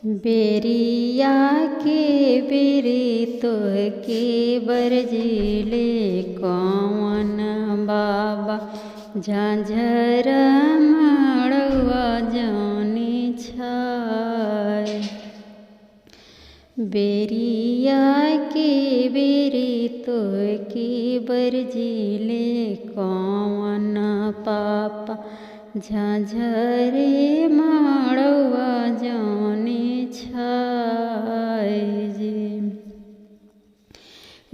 बेरिया के बेरी तो के बरजिले कौन बाबा झांझर मड़वा जानी छाय। बेरिया के बेरी तो के बरजिले कौन पापा झांझरे मड़वा जानी छाय जी।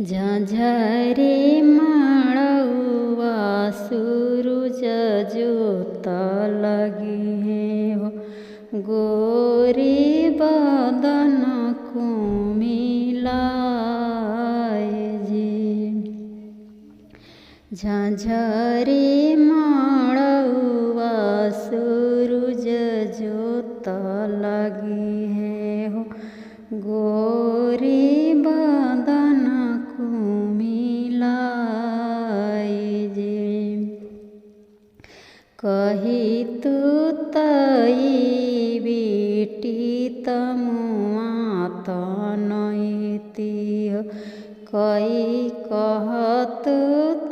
झांझरे मड़वा सूरज जोत लगी हो गोरी बदन कुमिलाय जी। झांझरे मड़वा सूरज जोत लगी है हो गोरी बदन कुमिलाय जी। कही तू तई बेटी तमुआ तनैती हो कई कहत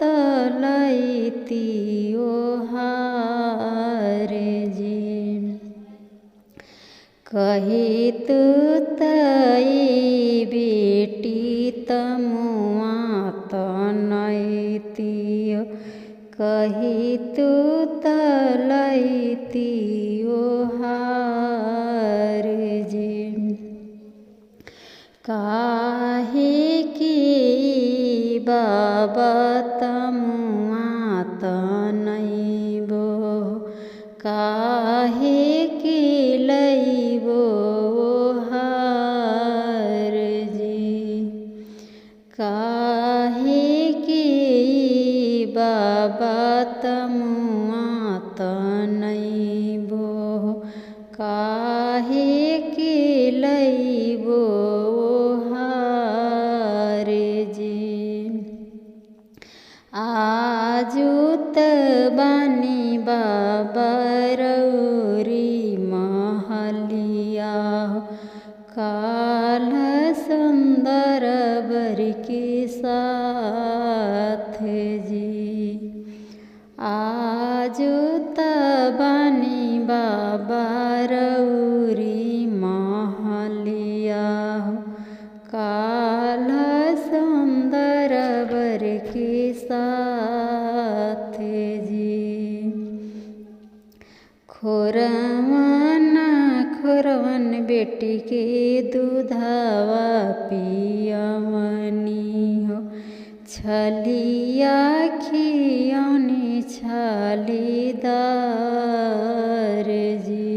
तलैती ओहार जी। कही तू तई बेटी तमुआ तनैती हो कही तू तलैती ओहार जी। काहे की बाबा तमुआ तनैबो काहे की लैबो ओहार जी। काहे की बाबा तमुआ तनैबो काहे की लैबो ओहार जी। आजू त बानी बाबा रौरी महलिया काल सुंदर बर के साथ जी। आजू त बानी बाबा रौरी महलिया काल सुंदर बर के साथ जी। खोरवन बेटी के दूधवा पियवनी हो छलिया खियौनी छालीदार जी।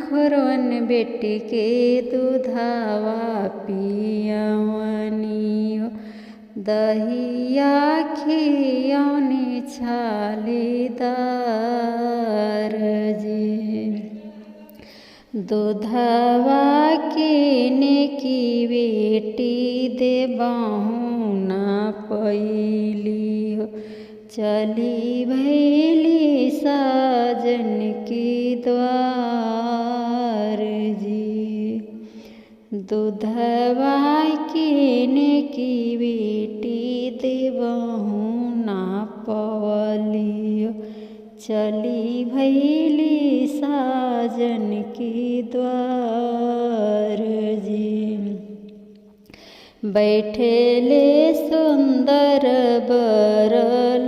खोरवन बेटी के दूधवा पियवनी हो दहिया खियौनी छालीदार जी। दूधवा किने की बेटी देबहु न पैली हो चली भैली साजन की द्वार जी। दूधवा किने की बेटी देबहु ना पवली हो चली भैली साजन की द्वार जी। बैठेले सुंदर बर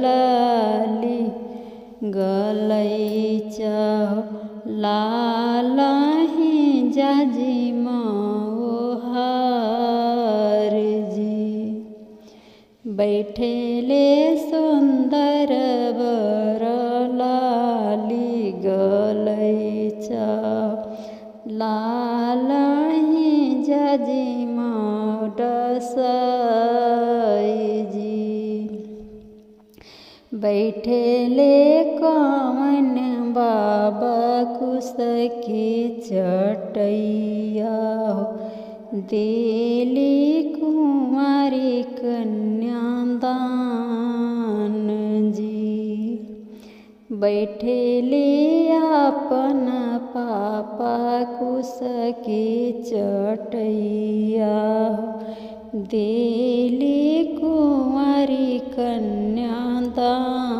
लाली गलैचा लालही जाजी मोहार जी। बैठेले सुंदर बर लाली गलैचा लालही जाजी मोडसाई जी। बैठेले कौन बाबा कुश के चटैया देली कुंवारी कन्यादान जी। बैठेले आपन पापा कुश के चटैया देली कुंवारी कन्या दान